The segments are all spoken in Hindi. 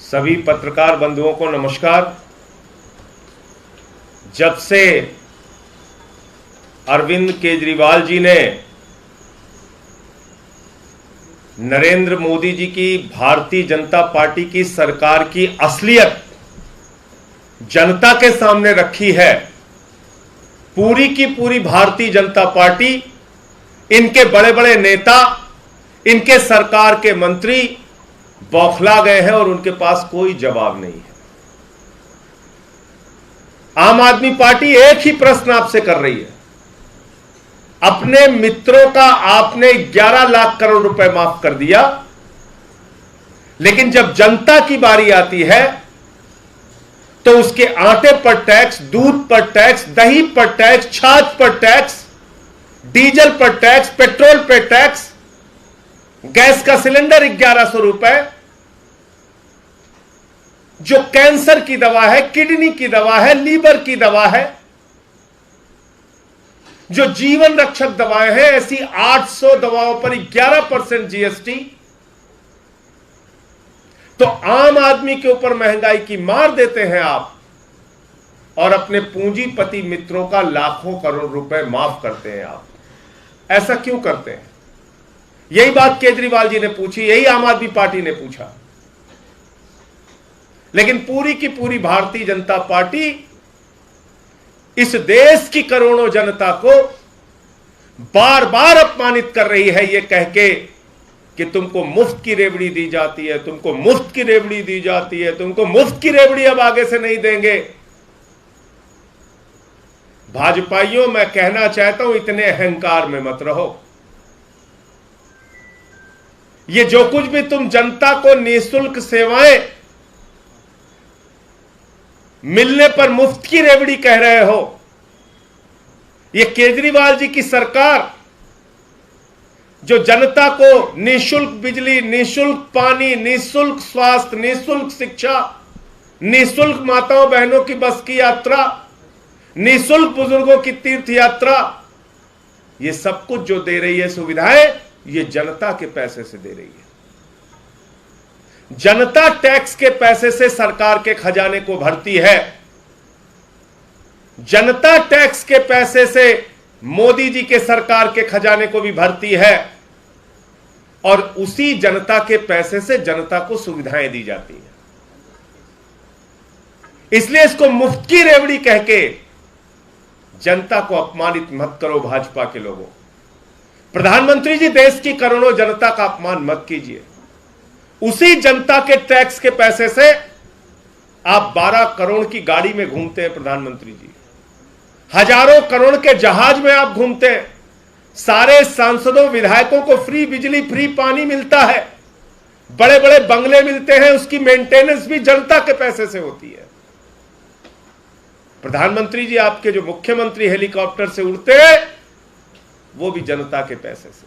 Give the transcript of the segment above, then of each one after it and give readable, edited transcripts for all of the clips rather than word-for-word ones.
सभी पत्रकार बंधुओं को नमस्कार। जब से अरविंद केजरीवाल जी ने नरेंद्र मोदी जी की भारतीय जनता पार्टी की सरकार की असलियत जनता के सामने रखी है, पूरी की पूरी भारतीय जनता पार्टी, इनके बड़े बड़े नेता, इनके सरकार के मंत्री बौखला गए हैं और उनके पास कोई जवाब नहीं है। आम आदमी पार्टी एक ही प्रश्न आपसे कर रही है, अपने मित्रों का आपने 11 लाख करोड़ रुपए माफ कर दिया, लेकिन जब जनता की बारी आती है तो उसके आटे पर टैक्स, दूध पर टैक्स, दही पर टैक्स, छाछ पर टैक्स, डीजल पर टैक्स, पेट्रोल पर टैक्स, गैस का सिलेंडर 1100 रुपए, जो कैंसर की दवा है, किडनी की दवा है, लीवर की दवा है, जो जीवन रक्षक दवाएं हैं, ऐसी 800 दवाओं पर 11% जीएसटी। तो आम आदमी के ऊपर महंगाई की मार देते हैं आप और अपने पूंजीपति मित्रों का लाखों करोड़ रुपए माफ करते हैं आप। ऐसा क्यों करते हैं? यही बात केजरीवाल जी ने पूछी, यही आम आदमी पार्टी ने पूछा, लेकिन पूरी की पूरी भारतीय जनता पार्टी इस देश की करोड़ों जनता को बार बार अपमानित कर रही है, यह कह के कि तुमको मुफ्त की रेवड़ी दी जाती है, तुमको मुफ्त की रेवड़ी दी जाती है, तुमको मुफ्त की रेवड़ी अब आगे से नहीं देंगे। भाजपाइयों, मैं कहना चाहता हूं, इतने अहंकार में मत रहो। ये जो कुछ भी तुम जनता को निःशुल्क सेवाएं मिलने पर मुफ्त की रेवड़ी कह रहे हो, ये केजरीवाल जी की सरकार जो जनता को निःशुल्क बिजली, निःशुल्क पानी, निःशुल्क स्वास्थ्य, निःशुल्क शिक्षा, निःशुल्क माताओं बहनों की बस की यात्रा, निःशुल्क बुजुर्गों की तीर्थ यात्रा, ये सब कुछ जो दे रही है सुविधाएं, ये जनता के पैसे से दे रही है। जनता टैक्स के पैसे से सरकार के खजाने को भरती है, जनता टैक्स के पैसे से मोदी जी के सरकार के खजाने को भी भरती है और उसी जनता के पैसे से जनता को सुविधाएं दी जाती है। इसलिए इसको मुफ्त की रेवड़ी कह के जनता को अपमानित मत करो भाजपा के लोगों। प्रधानमंत्री जी, देश की करोड़ों जनता का अपमान मत कीजिए। उसी जनता के टैक्स के पैसे से आप 12 करोड़ की गाड़ी में घूमते हैं प्रधानमंत्री जी, हजारों करोड़ के जहाज में आप घूमते हैं, सारे सांसदों विधायकों को फ्री बिजली, फ्री पानी मिलता है, बड़े बड़े बंगले मिलते हैं, उसकी मेंटेनेंस भी जनता के पैसे से होती है। प्रधानमंत्री जी, आपके जो मुख्यमंत्री हेलीकॉप्टर से उड़ते हैं वो भी जनता के पैसे से।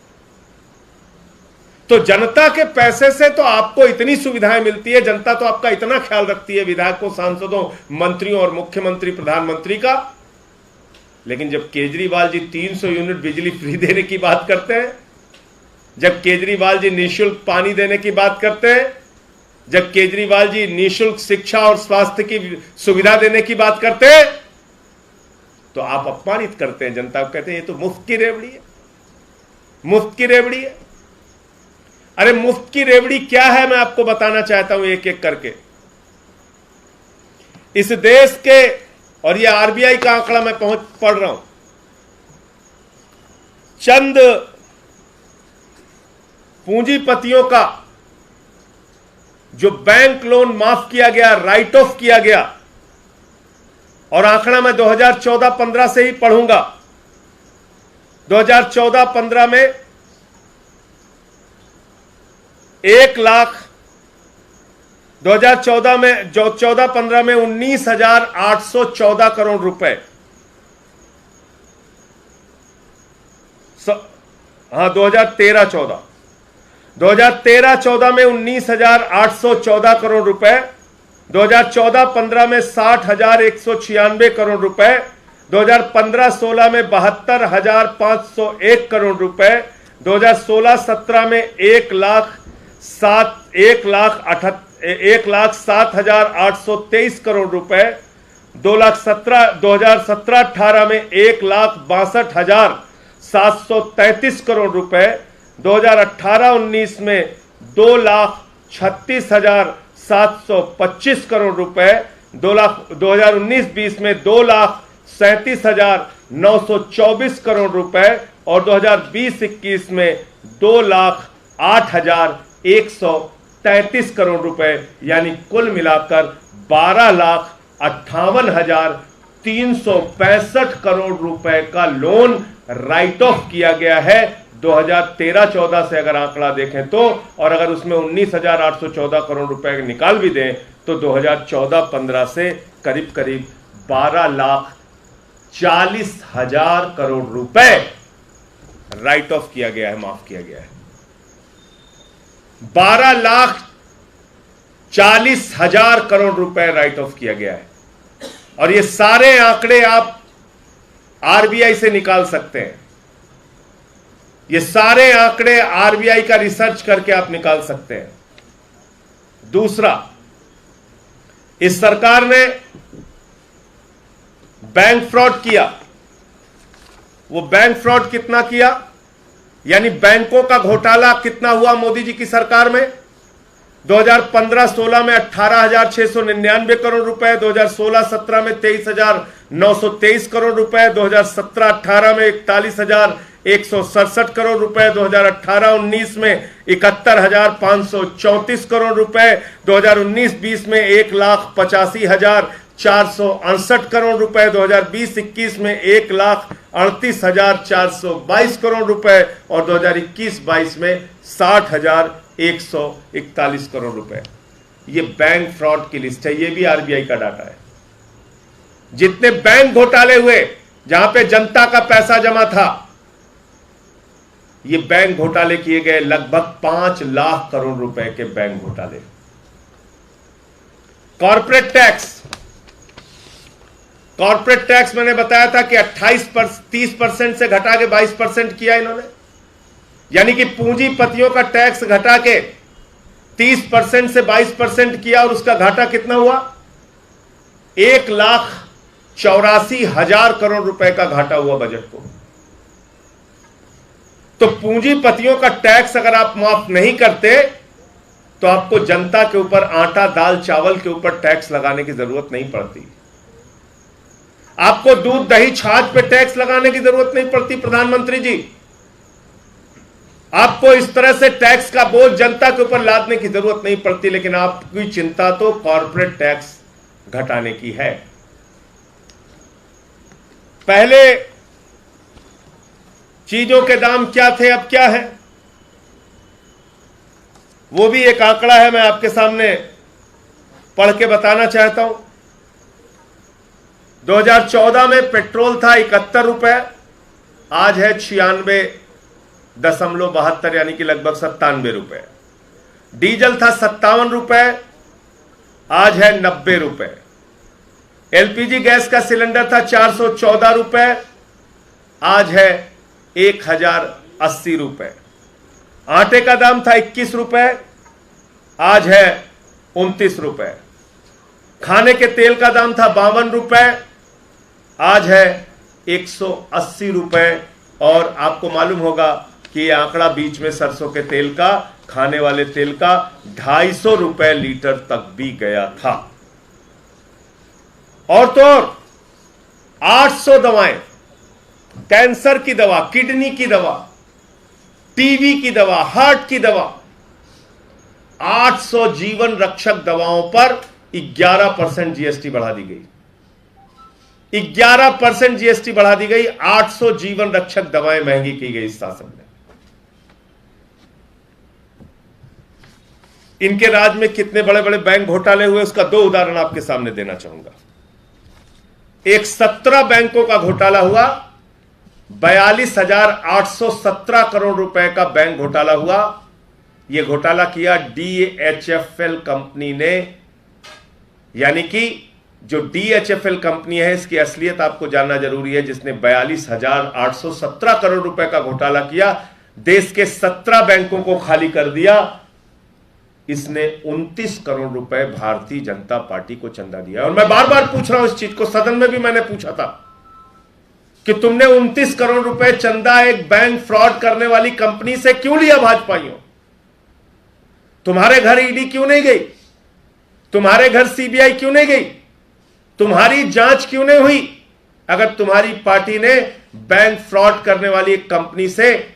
तो जनता के पैसे से तो आपको इतनी सुविधाएं मिलती है, जनता तो आपका इतना ख्याल रखती है, विधायकों, सांसदों, मंत्रियों और मुख्यमंत्री, प्रधानमंत्री का। लेकिन जब केजरीवाल जी 300 यूनिट बिजली फ्री देने की बात करते हैं, जब केजरीवाल जी निःशुल्क पानी देने की बात करते हैं, जब केजरीवाल जी निःशुल्क शिक्षा और स्वास्थ्य की सुविधा देने की बात करते हैं, तो आप अपमानित करते हैं जनता को, कहते हैं ये तो मुफ्त की रेवड़ी है, मुफ्त की रेवड़ी है। अरे मुफ्त की रेवड़ी क्या है, मैं आपको बताना चाहता हूं एक एक करके। इस देश के, और ये आरबीआई का आंकड़ा मैं पढ़ रहा हूं, चंद पूंजीपतियों का जो बैंक लोन माफ किया गया, राइट ऑफ किया गया, और आंकड़ा मैं 2014-15 से ही पढ़ूंगा। 2014-15 में 1 लाख, 2014 में, जो 14-15 में 19,814 करोड़ रुपए, हाँ 2013-14 में 19,814 करोड़ रुपए, 2014-15 में 60,196 करोड़ रुपए, 2015-16 में 72,501 करोड़ रुपए, 2016-17 में 1,08,1 1,07,823 करोड़ रुपए, 2017-18 में 1,62,733 करोड़ रुपए, 2018-19 में 2,36,725 करोड़ रुपए, 2019-20 में 2,37,924 करोड़ रुपए और 2020-21 में 2,08,133 करोड़ रुपए, यानी कुल मिलाकर 12,58,365 करोड़ रुपए का लोन राइट ऑफ किया गया है 2013-14 से अगर आंकड़ा देखें तो, और अगर उसमें 19,814 करोड़ रुपए निकाल भी दें तो 2014-15 से करीब करीब 12,40,000 करोड़ रुपए राइट ऑफ किया गया है, माफ किया गया है। 12,40,000 करोड़ रुपए राइट ऑफ किया गया है। और ये सारे आंकड़े आप आरबीआई से निकाल सकते हैं। ये सारे आंकड़े आरबीआई का रिसर्च करके आप निकाल सकते हैं। दूसरा, इस सरकार ने बैंक फ्रॉड किया। वो बैंक फ्रॉड कितना किया, यानी बैंकों का घोटाला कितना हुआ मोदी जी की सरकार में? 2015-16 में 18,699 करोड़ रुपए, 2016-17 में 23,923 करोड़ रुपए, 2017-18 में 41,167 करोड़ रुपए, 2018-19 में 71,534 करोड़ रुपए, 2019-20 में 1,85,468 करोड़ रुपए, 2020-21 में 1,38,422 करोड़ रुपए और 2021-22 में 60,141 करोड़ रुपए। ये बैंक फ्रॉड की लिस्ट है। ये भी आरबीआई का डाटा है। जितने बैंक घोटाले हुए जहां पे जनता का पैसा जमा था, ये बैंक घोटाले किए गए लगभग 5 लाख करोड़ रुपए के बैंक घोटाले। कॉर्पोरेट टैक्स मैंने बताया था कि 30% से घटा के 22% किया इन्होंने, यानी कि पूंजीपतियों का टैक्स घटा के 30% से 22% किया और उसका घाटा कितना हुआ? 1,84,000 करोड़ रुपए का घाटा हुआ बजट को। तो पूंजीपतियों का टैक्स अगर आप माफ नहीं करते तो आपको जनता के ऊपर आटा दाल चावल के ऊपर टैक्स लगाने की जरूरत नहीं पड़ती। आपको दूध दही छाछ पे टैक्स लगाने की जरूरत नहीं पड़ती प्रधानमंत्री जी। आपको इस तरह से टैक्स का बोझ जनता के ऊपर लादने की जरूरत नहीं पड़ती, लेकिन आपकी चिंता तो कॉर्पोरेट टैक्स घटाने की है। पहले चीजों के दाम क्या थे, अब क्या है, वो भी एक आंकड़ा है, मैं आपके सामने पढ़ के बताना चाहता हूं। 2014 में पेट्रोल था 71 रुपए, आज है 96.72 यानी कि लगभग 97 रुपए। डीजल था 57 रुपए, आज है 90 रुपए। एलपीजी गैस का सिलेंडर था 414 रुपए, आज है 1,080 रुपए। आटे का दाम था 21 रुपए, आज है 29 रुपए। खाने के तेल का दाम था 52 रुपए, आज है 180 रुपए। और आपको मालूम होगा कि यह आंकड़ा बीच में सरसों के तेल का, खाने वाले तेल का 250 रुपए लीटर तक भी गया था। और तो 800 दवाएं, कैंसर की दवा, किडनी की दवा, टीबी की दवा, हार्ट की दवा, 800 जीवन रक्षक दवाओं पर 11% जीएसटी बढ़ा दी गई। 11% जीएसटी बढ़ा दी गई। 800 जीवन रक्षक दवाएं महंगी की गई इस शासन में। इनके राज में कितने बड़े बड़े बैंक घोटाले हुए, उसका 2 उदाहरण आपके सामने देना चाहूंगा। एक 17 बैंकों का घोटाला हुआ, 42,817 करोड़ रुपए का बैंक घोटाला हुआ। यह घोटाला किया डीएचएफएल कंपनी ने, यानी कि जो डीएचएफएल कंपनी है, इसकी असलियत आपको जानना जरूरी है, जिसने 42,817 करोड़ रुपए का घोटाला किया, देश के 17 बैंकों को खाली कर दिया। इसने 29 करोड़ रुपए भारतीय जनता पार्टी को चंदा दिया। और मैं बार बार पूछ रहा हूं इस चीज को, सदन में भी मैंने पूछा था कि तुमने 29 करोड़ रुपए चंदा एक बैंक फ्रॉड करने वाली कंपनी से क्यों लिया भाजपाइयों? तुम्हारे घर ईडी क्यों नहीं गई? तुम्हारे घर सीबीआई क्यों नहीं गई? तुम्हारी जांच क्यों नहीं हुई? अगर तुम्हारी पार्टी ने बैंक फ्रॉड करने वाली एक कंपनी से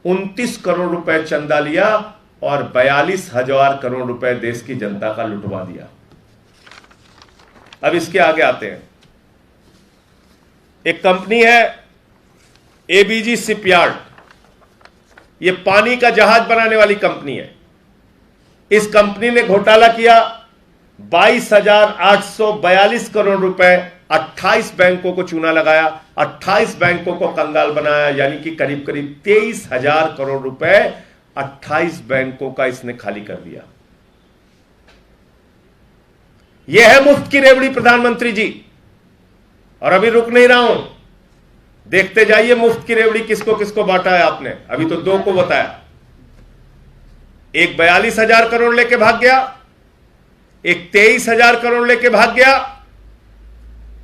29 करोड़ रुपए चंदा लिया और 42,000 करोड़ रुपए देश की जनता का लुटवा दिया। अब इसके आगे आते हैं। एक कंपनी है एबीजी शिपयार्ड, यह पानी का जहाज बनाने वाली कंपनी है। इस कंपनी ने घोटाला किया, 22,842 करोड़ रुपए 28 बैंकों को चूना लगाया, 28 बैंकों को कंगाल बनाया, यानी कि करीब करीब 23,000 करोड़ रुपए 28 बैंकों का इसने खाली कर दिया। यह है मुफ्त की रेवड़ी प्रधानमंत्री जी। और अभी रुक नहीं रहा हूं, देखते जाइए मुफ्त की रेवड़ी किसको किसको बांटा है आपने। अभी तो 2 को बताया, एक 42,000 करोड़ लेके भाग गया, एक 23,000 करोड़ लेके भाग गया,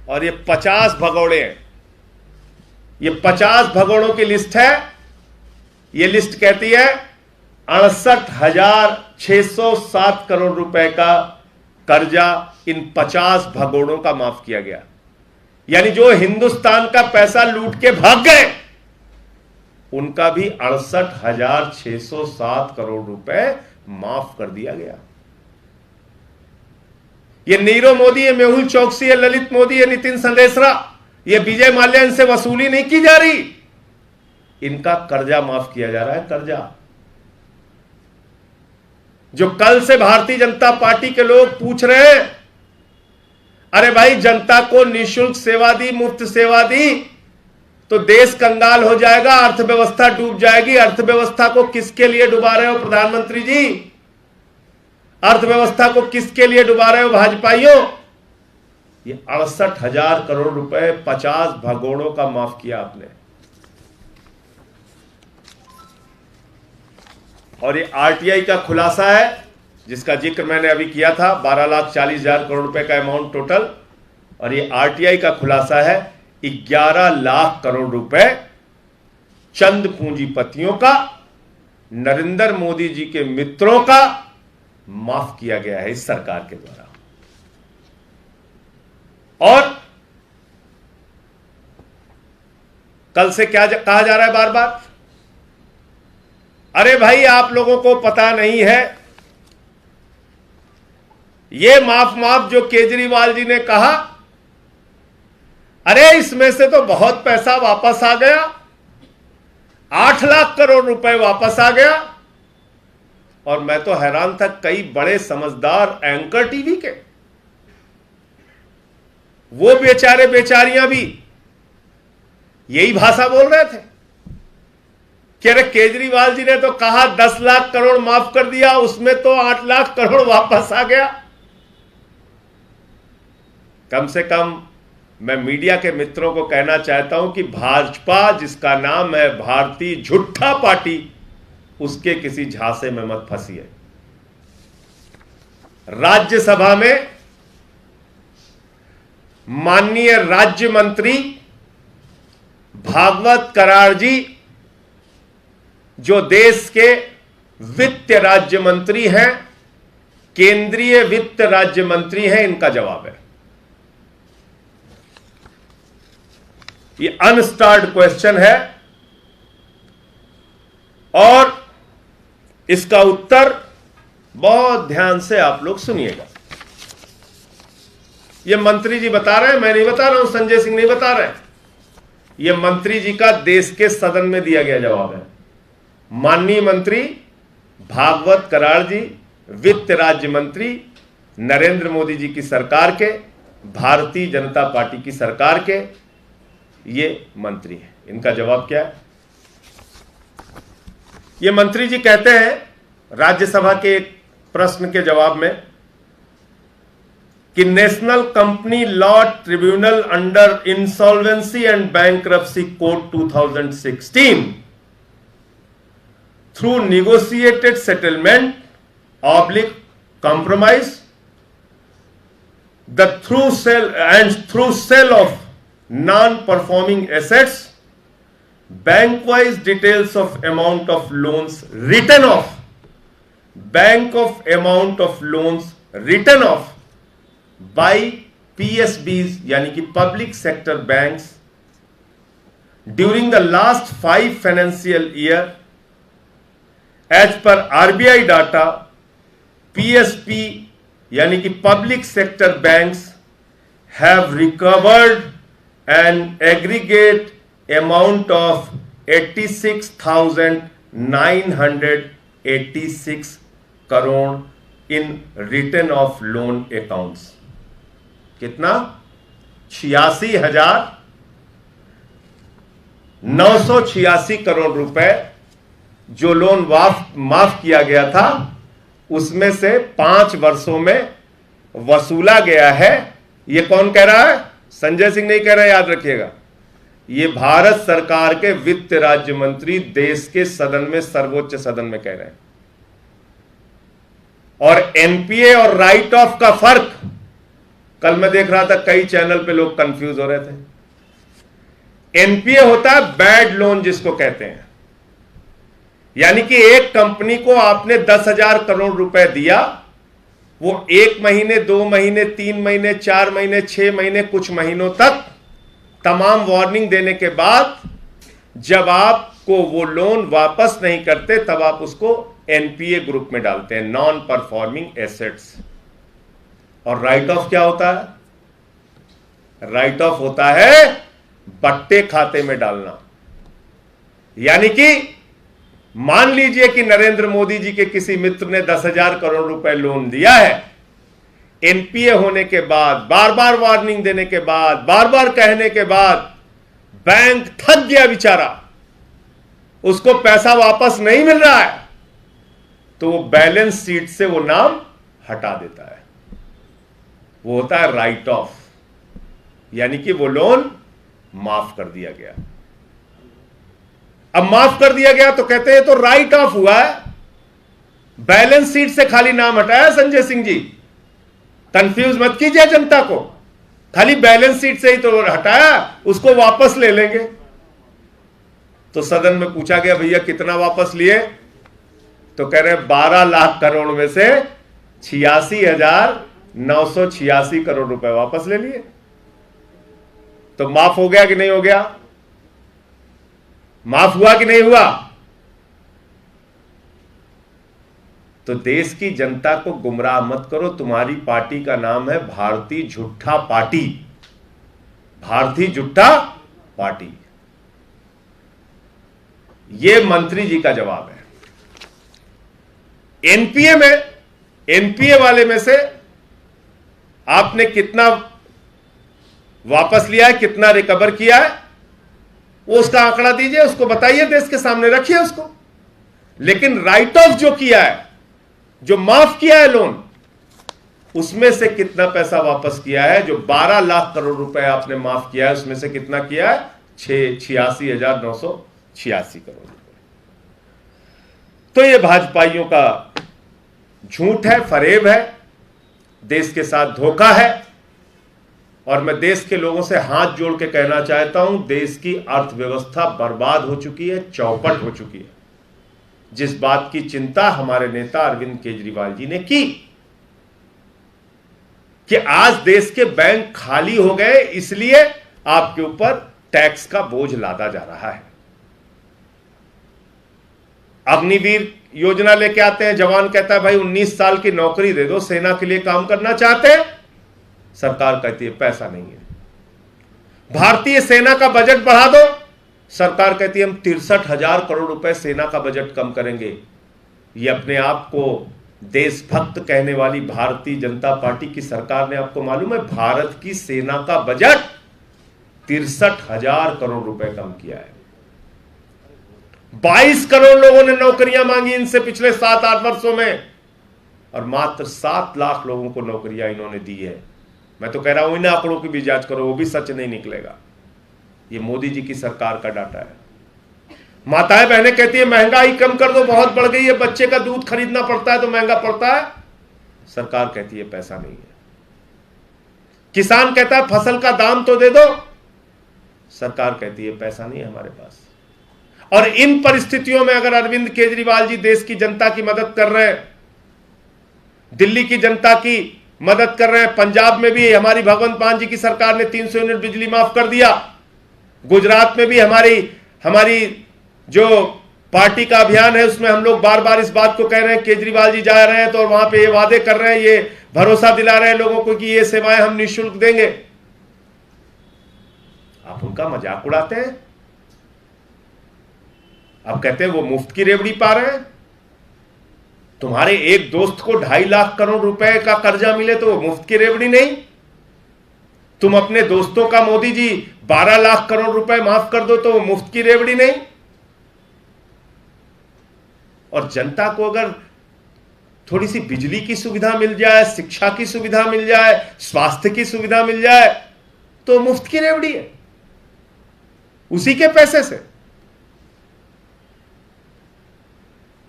और ये 50 भगौड़े हैं। ये 50 भगौड़ों की लिस्ट है। ये लिस्ट कहती है 68,607 करोड़ रुपए का कर्जा इन 50 भगौड़ों का माफ किया गया। यानी जो हिंदुस्तान का पैसा लूट के भाग गए, उनका भी 68,607 करोड़ रुपए माफ कर दिया गया। ये नीरव मोदी, ये मेहुल चौकसी, ये ललित मोदी, ये नितिन संदेशरा, ये विजय माल्या, इनसे वसूली नहीं की जा रही, इनका कर्जा माफ किया जा रहा है। कर्जा जो कल से भारतीय जनता पार्टी के लोग पूछ रहे हैं, अरे भाई जनता को निःशुल्क सेवा दी, मुफ्त सेवा दी तो देश कंगाल हो जाएगा, अर्थव्यवस्था डूब जाएगी। अर्थव्यवस्था को किसके लिए डुबा रहे हो प्रधानमंत्री जी? अर्थव्यवस्था को किसके लिए डुबा रहे हो भाजपाइयों? ये 68,000 करोड़ रुपए 50 भगोड़ों का माफ किया आपने। और ये आरटीआई का खुलासा है, जिसका जिक्र मैंने अभी किया था, 12,40,000 करोड़ रुपए का अमाउंट टोटल। और ये आरटीआई का खुलासा है 11 लाख करोड़ रुपए चंद पूंजीपतियों का, नरेंद्र मोदी जी के मित्रों का माफ किया गया है इस सरकार के द्वारा। और कल से क्या कहा जा रहा है बार बार, अरे भाई आप लोगों को पता नहीं है, ये माफ जो केजरीवाल जी ने कहा, अरे इसमें से तो बहुत पैसा वापस आ गया, 8 लाख करोड़ रुपए वापस आ गया। और मैं तो हैरान था, कई बड़े समझदार एंकर टीवी के वो बेचारे बेचारियां भी यही भाषा बोल रहे थे कि अरे केजरीवाल जी ने तो कहा 10 लाख करोड़ माफ कर दिया, उसमें तो 8 लाख करोड़ वापस आ गया। कम से कम मैं मीडिया के मित्रों को कहना चाहता हूं कि भाजपा, जिसका नाम है भारतीय झूठा पार्टी, उसके किसी झांसे में मत फंसिए। राज्यसभा में माननीय राज्य मंत्री भागवत कराड़ जी, जो देश के वित्त राज्य मंत्री हैं, केंद्रीय वित्त राज्य मंत्री हैं, इनका जवाब है। ये अनस्टार्ड क्वेश्चन है और इसका उत्तर बहुत ध्यान से आप लोग सुनिएगा। ये मंत्री जी बता रहे हैं, मैं नहीं बता रहा हूं, संजय सिंह नहीं बता रहे हैं। ये मंत्री जी का देश के सदन में दिया गया जवाब है। माननीय मंत्री भागवत कराड़ जी, वित्त राज्य मंत्री, नरेंद्र मोदी जी की सरकार के, भारतीय जनता पार्टी की सरकार के ये मंत्री हैं। इनका जवाब क्या है? ये मंत्री जी कहते हैं राज्यसभा के एक प्रश्न के जवाब में कि national company law tribunal under insolvency and bankruptcy code 2016 through negotiated settlement oblique compromise, through sale of non-performing assets, bank-wise details of amount of loans written off, by PSBs यानी कि public sector banks during the last 5 financial year, as per RBI data, PSP यानी कि public sector banks have recovered an aggregate amount of 86,986 crore in return of loan accounts. कितना? 86,986 करोड़ रुपए जो लोन माफ किया गया था, उसमें से 5 वर्षों में वसूला गया है। यह कौन कह रहा है? संजय सिंह नहीं कह रहा, याद रखिएगा। यह भारत सरकार के वित्त राज्य मंत्री देश के सदन में, सर्वोच्च सदन में कह रहे हैं। और एनपीए और राइट ऑफ का फर्क, कल मैं देख रहा था कई चैनल पे लोग कंफ्यूज हो रहे थे। एनपीए होता है बैड लोन जिसको कहते हैं, यानी कि एक कंपनी को आपने 10,000 करोड़ रुपए दिया, वो 1 महीने, 2 महीने, 3 महीने, 4 महीने, 6 महीने, कुछ महीनों तक तमाम वार्निंग देने के बाद जब आपको वो लोन वापस नहीं करते, तब आप उसको एनपीए ग्रुप में डालते हैं, नॉन परफॉर्मिंग एसेट्स। और राइट ऑफ क्या होता है? राइट ऑफ होता है बट्टे खाते में डालना। यानी कि मान लीजिए कि नरेंद्र मोदी जी के किसी मित्र ने 10,000 करोड़ रुपए लोन दिया है, एनपीए होने के बाद, बार बार वार्निंग देने के बाद, बार बार कहने के बाद बैंक थक गया बेचारा, उसको पैसा वापस नहीं मिल रहा है, तो वो बैलेंस शीट से वो नाम हटा देता है। वो होता है राइट ऑफ, यानी कि वो लोन माफ कर दिया गया। अब माफ कर दिया गया तो कहते हैं तो राइट ऑफ हुआ है, बैलेंस शीट से खाली नाम हटाया। संजय सिंह जी, कंफ्यूज मत कीजिए जनता को, खाली बैलेंस शीट से ही तो हटाया, उसको वापस ले लेंगे। तो सदन में पूछा गया, भैया कितना वापस लिए? तो कह रहे 12 लाख करोड़ में से 86,986 करोड़ रुपए वापस ले लिए। तो माफ हो गया कि नहीं हो गया? माफ हुआ कि नहीं हुआ? तो देश की जनता को गुमराह मत करो। तुम्हारी पार्टी का नाम है भारतीय झूठा पार्टी, भारतीय झूठा पार्टी। यह मंत्री जी का जवाब है। एनपीए वाले में से आपने कितना वापस लिया है, कितना रिकवर किया है, वो उसका आंकड़ा दीजिए, उसको बताइए, देश के सामने रखिए उसको। लेकिन राइट ऑफ जो किया है, जो माफ किया है लोन, उसमें से कितना पैसा वापस किया है? जो 12 लाख करोड़ रुपए आपने माफ किया है, उसमें से कितना किया है? 86,986 करोड़ रुपए। तो ये भाजपाइयों का झूठ है, फरेब है, देश के साथ धोखा है। और मैं देश के लोगों से हाथ जोड़ के कहना चाहता हूं, देश की अर्थव्यवस्था बर्बाद हो चुकी है, चौपट हो चुकी है। जिस बात की चिंता हमारे नेता अरविंद केजरीवाल जी ने की कि आज देश के बैंक खाली हो गए, इसलिए आपके ऊपर टैक्स का बोझ लादा जा रहा है। अग्निवीर योजना लेके आते हैं, जवान कहता है भाई 19 साल की नौकरी दे दो, सेना के लिए काम करना चाहते हैं। सरकार कहती है पैसा नहीं है। भारतीय सेना का बजट बढ़ा दो, सरकार कहती है हम 63,000 करोड़ रुपए सेना का बजट कम करेंगे। ये अपने आप को देशभक्त कहने वाली भारतीय जनता पार्टी की सरकार ने, आपको मालूम है, भारत की सेना का बजट 63,000 करोड़ रुपए कम किया है। 22 करोड़ लोगों ने नौकरियां मांगी इनसे पिछले 7-8 वर्षों में, और मात्र 7 लाख लोगों को नौकरियां इन्होंने दी है। मैं तो कह रहा हूं इन आंकड़ों की भी जांच करो, वो भी सच नहीं निकलेगा। ये मोदी जी की सरकार का डाटा है। माताएं बहनें कहती है महंगाई कम कर दो, बहुत बढ़ गई है, बच्चे का दूध खरीदना पड़ता है तो महंगा पड़ता है। सरकार कहती है पैसा नहीं है। किसान कहता है फसल का दाम तो दे दो, सरकार कहती है पैसा नहीं है हमारे पास। और इन परिस्थितियों में अगर अरविंद केजरीवाल जी देश की जनता की मदद कर रहे हैं, दिल्ली की जनता की मदद कर रहे हैं, पंजाब में भी हमारी भगवंत मान जी की सरकार ने 300 यूनिट बिजली माफ कर दिया, गुजरात में भी हमारी जो पार्टी का अभियान है उसमें हम लोग बार बार इस बात को कह रहे हैं, केजरीवाल जी जा रहे हैं तो वहां पे ये वादे कर रहे हैं, ये भरोसा दिला रहे हैं लोगों को कि ये सेवाएं हम निःशुल्क देंगे। आप उनका मजाक उड़ाते हैं। आप कहते हैं वो मुफ्त की रेवड़ी पा रहे हैं। तुम्हारे एक दोस्त को 2.5 लाख करोड़ रुपए का कर्जा मिले तो वो मुफ्त की रेवड़ी नहीं। तुम अपने दोस्तों का मोदी जी 12 लाख करोड़ रुपए माफ कर दो तो वो मुफ्त की रेवड़ी नहीं। और जनता को अगर थोड़ी सी बिजली की सुविधा मिल जाए, शिक्षा की सुविधा मिल जाए, स्वास्थ्य की सुविधा मिल जाए तो मुफ्त की रेवड़ी है, उसी के पैसे से।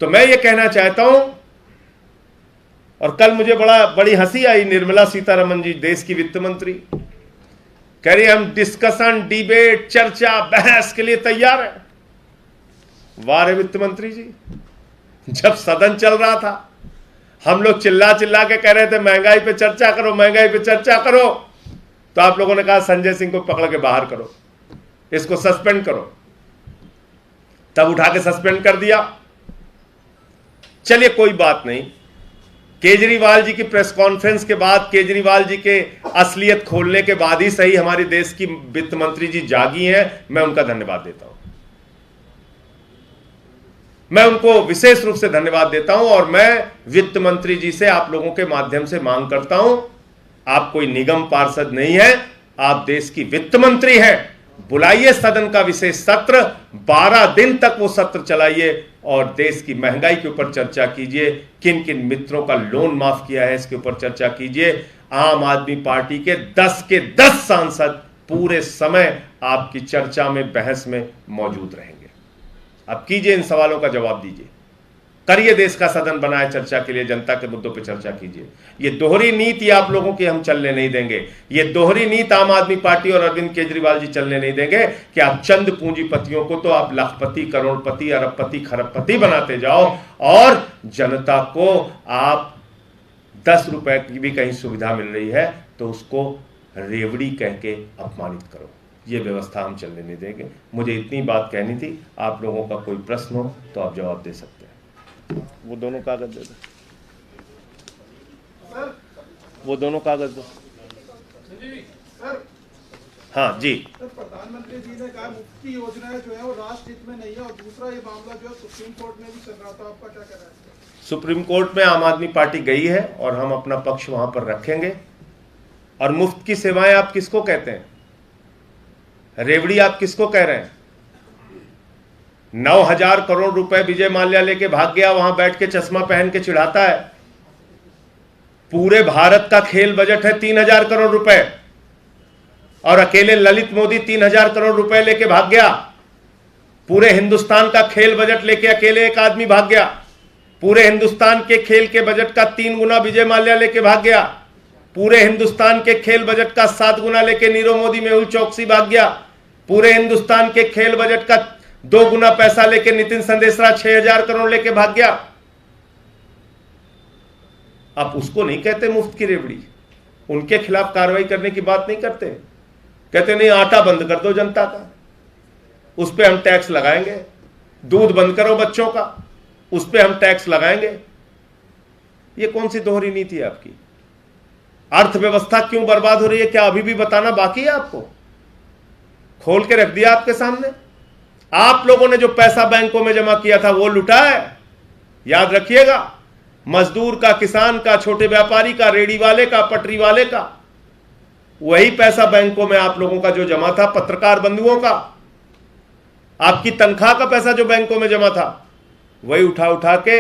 तो मैं ये कहना चाहता हूं, और कल मुझे बड़ी हंसी आई, निर्मला सीतारमण जी देश की वित्त मंत्री कह रही हम डिस्कशन, डिबेट, चर्चा, बहस के लिए तैयार हैं। वाह रे वित्त मंत्री जी, जब सदन चल रहा था हम लोग चिल्ला चिल्ला के कह रहे थे महंगाई पे चर्चा करो, महंगाई पे चर्चा करो, तो आप लोगों ने कहा संजय सिंह को पकड़ के बाहर करो, इसको सस्पेंड करो। तब उठा के सस्पेंड कर दिया। चलिए कोई बात नहीं, केजरीवाल जी की प्रेस कॉन्फ्रेंस के बाद, केजरीवाल जी के असलियत खोलने के बाद ही सही हमारी देश की वित्त मंत्री जी जागी हैं। मैं उनका धन्यवाद देता हूं, मैं उनको विशेष रूप से धन्यवाद देता हूं। और मैं वित्त मंत्री जी से आप लोगों के माध्यम से मांग करता हूं, आप कोई निगम पार्षद नहीं है, आप देश की वित्त मंत्री हैं। बुलाइए सदन का विशेष सत्र, 12 दिन तक वो सत्र चलाइए और देश की महंगाई के ऊपर चर्चा कीजिए, किन किन मित्रों का लोन माफ किया है इसके ऊपर चर्चा कीजिए। आम आदमी पार्टी के 10 सांसद पूरे समय आपकी चर्चा में, बहस में मौजूद रहेंगे। अब कीजिए, इन सवालों का जवाब दीजिए, करिए, देश का सदन बनाए चर्चा के लिए, जनता के मुद्दों पर चर्चा कीजिए। ये दोहरी नीति आप लोगों की हम चलने नहीं देंगे। ये दोहरी नीति आम आदमी पार्टी और अरविंद केजरीवाल जी चलने नहीं देंगे कि आप चंद पूंजीपतियों को तो आप लाखपति, करोड़पति, अरबपति, खरबपति बनाते जाओ और जनता को आप 10 रुपए की भी कहीं सुविधा मिल रही है तो उसको रेवड़ी कह के अपमानित करो। ये व्यवस्था हम चलने नहीं देंगे। मुझे इतनी बात कहनी थी। आप लोगों का कोई प्रश्न हो तो आप जवाब दे सकते हैं। वो दोनों कागज दे दो, वो दोनों कागज दो। हाँ जी। सर, प्रधानमंत्री जी ने कहा मुफ्त की योजनाएं जो है वो राष्ट्र हित में नहीं है, और दूसरा ये मामला जो है सुप्रीम कोर्ट में भी चल रहा था, आपका क्या कहना है? सुप्रीम कोर्ट में आम आदमी पार्टी गई है और हम अपना पक्ष वहां पर रखेंगे। और मुफ्त की सेवाएं आप किसको कहते हैं? रेवड़ी आप किसको कह रहे हैं? 9,000 करोड़ रुपए विजय माल्या लेके भाग गया, वहां बैठ के चश्मा पहन के चिढ़ाता है। पूरे भारत का खेल बजट है 3,000 करोड़ रुपए और अकेले ललित मोदी 3,000 करोड़ रुपए लेके भाग गया। पूरे हिंदुस्तान का खेल बजट लेके अकेले एक आदमी भाग गया। पूरे हिंदुस्तान के खेल के बजट का 3 गुना विजय माल्या लेके भाग गया। पूरे हिंदुस्तान के खेल बजट का 7 गुना लेके नीरव मोदी, मेहुल चौकसी भाग गया। पूरे हिंदुस्तान के खेल बजट का 2 गुना पैसा लेके नितिन संदेशरा 6,000 करोड़ लेके भाग गया। आप उसको नहीं कहते मुफ्त की रेवड़ी, उनके खिलाफ कार्रवाई करने की बात नहीं करते। कहते नहीं आटा बंद कर दो जनता का, उस पर हम टैक्स लगाएंगे। दूध बंद करो बच्चों का, उस पर हम टैक्स लगाएंगे। ये कौन सी दोहरी नीति है आपकी? अर्थव्यवस्था क्यों बर्बाद हो रही है, क्या अभी भी बताना बाकी है आपको? खोल के रख दिया आपके सामने। आप लोगों ने जो पैसा बैंकों में जमा किया था वो लुटा है, याद रखिएगा। मजदूर का, किसान का, छोटे व्यापारी का, रेडी वाले का, पटरी वाले का, वही पैसा बैंकों में आप लोगों का जो जमा था, पत्रकार बंधुओं का, आपकी तनख्वाह का पैसा जो बैंकों में जमा था, वही उठा उठा के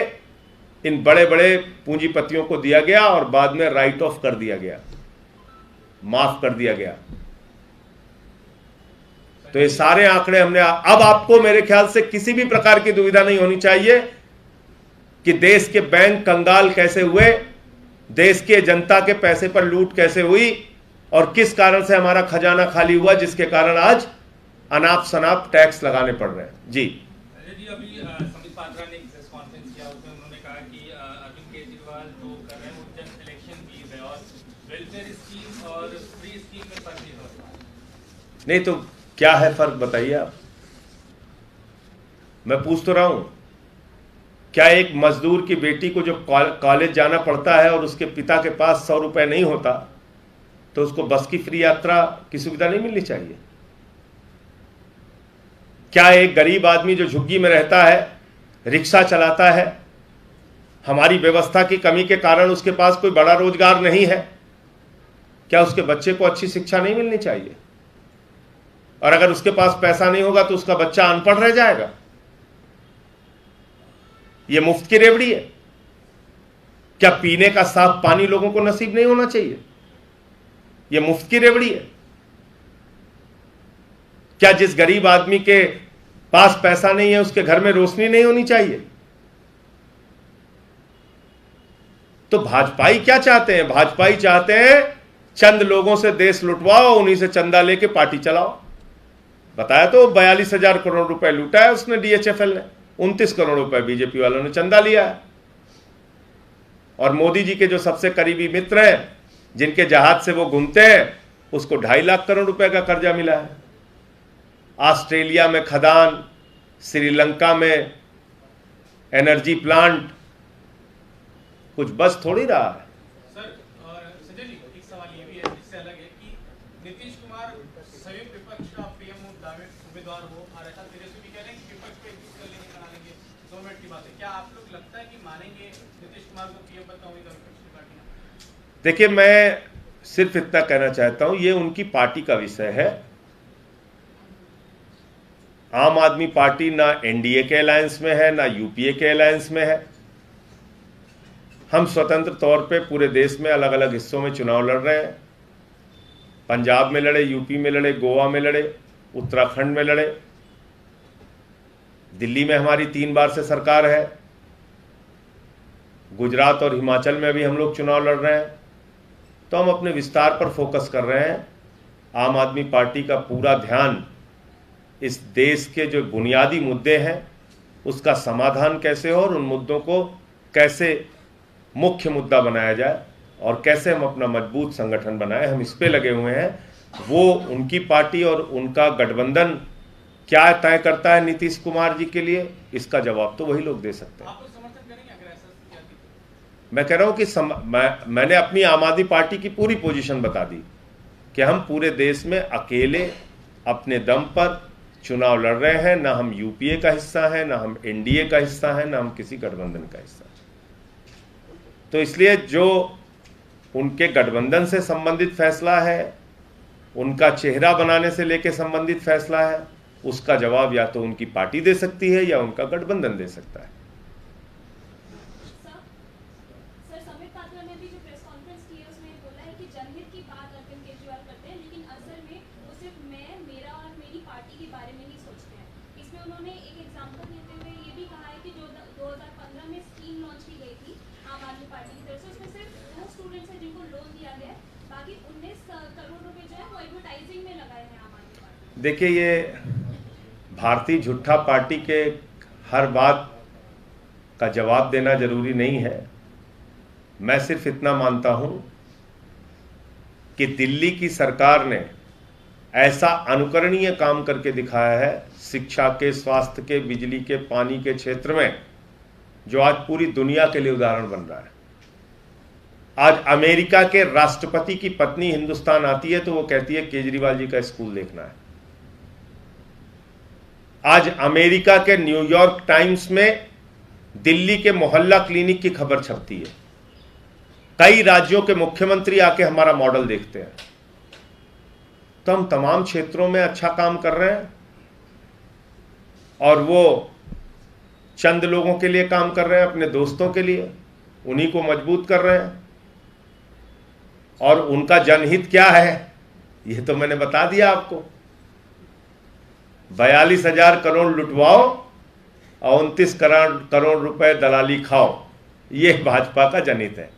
इन बड़े बड़े पूंजीपतियों को दिया गया और बाद में राइट ऑफ कर दिया गया, माफ कर दिया गया। तो ये सारे आंकड़े हमने, अब आपको मेरे ख्याल से किसी भी प्रकार की दुविधा नहीं होनी चाहिए कि देश के बैंक कंगाल कैसे हुए, देश के जनता के पैसे पर लूट कैसे हुई और किस कारण से हमारा खजाना खाली हुआ, जिसके कारण आज अनाप शनाप टैक्स लगाने पड़ रहे हैं। जी जी, अभी संबित पात्रा ने एक प्रेस कॉन्फ्रेंस किया, उसमें उन्होंने कहा कि अरविंद केजरीवाल जो कर रहे हैं वो जन इलेक्शन भी है और वेलफेयर स्कीम और फ्री स्कीम में फर्क नहीं होता। नहीं तो क्या है फर्क बताइए आप। मैं पूछ तो रहा हूं, क्या एक मजदूर की बेटी को जो कॉलेज जाना पड़ता है और उसके पिता के पास 100 रुपए नहीं होता तो उसको बस की फ्री यात्रा की सुविधा नहीं मिलनी चाहिए? क्या एक गरीब आदमी जो झुग्गी में रहता है, रिक्शा चलाता है, हमारी व्यवस्था की कमी के कारण उसके पास कोई बड़ा रोजगार नहीं है, क्या उसके बच्चे को अच्छी शिक्षा नहीं मिलनी चाहिए? और अगर उसके पास पैसा नहीं होगा तो उसका बच्चा अनपढ़ रह जाएगा। यह मुफ्त की रेवड़ी है। क्या पीने का साफ पानी लोगों को नसीब नहीं होना चाहिए? यह मुफ्त की रेवड़ी है। क्या जिस गरीब आदमी के पास पैसा नहीं है उसके घर में रोशनी नहीं होनी चाहिए? तो भाजपाई क्या चाहते हैं? भाजपाई चाहते हैं चंद लोगों से देश लुटवाओ, उन्हीं से चंदा लेके पार्टी चलाओ। बताया तो 42,000 करोड़ रुपए लूटा है उसने, डीएचएफएल ने 29 करोड़ रुपए बीजेपी वालों ने चंदा लिया है। और मोदी जी के जो सबसे करीबी मित्र हैं, जिनके जहाज से वो घूमते हैं, उसको 2.5 लाख करोड़ रुपए का कर्जा मिला है। ऑस्ट्रेलिया में खदान, श्रीलंका में एनर्जी प्लांट, कुछ बस थोड़ी रहा है। सर, और संजय जी, एक सवाल ये भी है, इससे अलग है कि नीतीश कुमार संयुक्त विपक्ष का पीएम उम्मीदवार हो और ऐसा तेजस्वी भी कह रहे हैं कि विपक्ष को एकजुट कर लेंगे, बना लेंगे। 2 मिनट की बात है, क्या आप लोग लगता है कि मानेंगे नीतीश कुमार को पीएम पद का उम्मीदवार विपक्ष की पार्टी में? देखिए, मैं सिर्फ इतना कहना चाहता हूं, ये उनकी पार्टी का विषय है। आम आदमी पार्टी ना एनडीए के अलायंस में है, ना यूपीए के अलायंस में है। हम स्वतंत्र तौर पे पूरे देश में अलग अलग हिस्सों में चुनाव लड़ रहे हैं। पंजाब में लड़े, यूपी में लड़े, गोवा में लड़े, उत्तराखंड में लड़े, दिल्ली में हमारी 3 बार से सरकार है, गुजरात और हिमाचल में भी हम लोग चुनाव लड़ रहे हैं। तो हम अपने विस्तार पर फोकस कर रहे हैं। आम आदमी पार्टी का पूरा ध्यान इस देश के जो बुनियादी मुद्दे हैं उसका समाधान कैसे हो और उन मुद्दों को कैसे मुख्य मुद्दा बनाया जाए और कैसे हम अपना मजबूत संगठन बनाए, हम इस पे लगे हुए हैं। वो उनकी पार्टी और उनका गठबंधन क्या तय करता है नीतीश कुमार जी के लिए, इसका जवाब तो वही लोग दे सकते हैं। आप लोग समर्थन करेंगे अगर ऐसा किया तो? मैं कह रहा हूं कि मैंने अपनी आम आदमी पार्टी की पूरी पोजीशन बता दी कि हम पूरे देश में अकेले अपने दम पर चुनाव लड़ रहे हैं। ना हम यूपीए का हिस्सा हैं, ना हम एनडीए का हिस्सा हैं, ना हम किसी गठबंधन का हिस्सा हैं। तो इसलिए जो उनके गठबंधन से संबंधित फैसला है, उनका चेहरा बनाने से लेकर संबंधित फैसला है, उसका जवाब या तो उनकी पार्टी दे सकती है या उनका गठबंधन दे सकता है। सर, संबित पात्रा ने भी जो प्रेस कॉन्फ्रेंस की है उसमें बोला है कि जनहित की बात अरविंद केजरीवाल करते हैं, लेकिन असल में वो सिर्फ मैं, मेरा और मेरी पार्टी के बारे में ही सोचते हैं। इसमें उन्होंने एक एग्जांपल देते हुए ये भी कहा है कि जो 2015 में स्कीम लॉन्च की गई थी आम आदमी पार्टी की तरफ से, उसमें सिर्फ 2 स्टूडेंट्स हैं जिनको लोन दिया गया है, बाकी 19 करोड़ रुपए जो है वो एडवर्टाइजिंग में लगाए हैं आम आदमी पार्टी। देखिए, ये भारतीय झूठा पार्टी के हर बात का जवाब देना जरूरी नहीं है। मैं सिर्फ इतना मानता हूं कि दिल्ली की सरकार ने ऐसा अनुकरणीय काम करके दिखाया है शिक्षा के, स्वास्थ्य के, बिजली के, पानी के क्षेत्र में, जो आज पूरी दुनिया के लिए उदाहरण बन रहा है। आज अमेरिका के राष्ट्रपति की पत्नी हिंदुस्तान आती है तो वो कहती है केजरीवाल जी का स्कूल देखना है। आज अमेरिका के न्यूयॉर्क टाइम्स में दिल्ली के मोहल्ला क्लिनिक की खबर छपती है। कई राज्यों के मुख्यमंत्री आके हमारा मॉडल देखते हैं। तो हम तमाम क्षेत्रों में अच्छा काम कर रहे हैं और वो चंद लोगों के लिए काम कर रहे हैं, अपने दोस्तों के लिए, उन्हीं को मजबूत कर रहे हैं। और उनका जनहित क्या है ये तो मैंने बता दिया आपको। 42,000 करोड़ लुटवाओ और 29 करोड़ रुपए दलाली खाओ, ये भाजपा का जनहित है।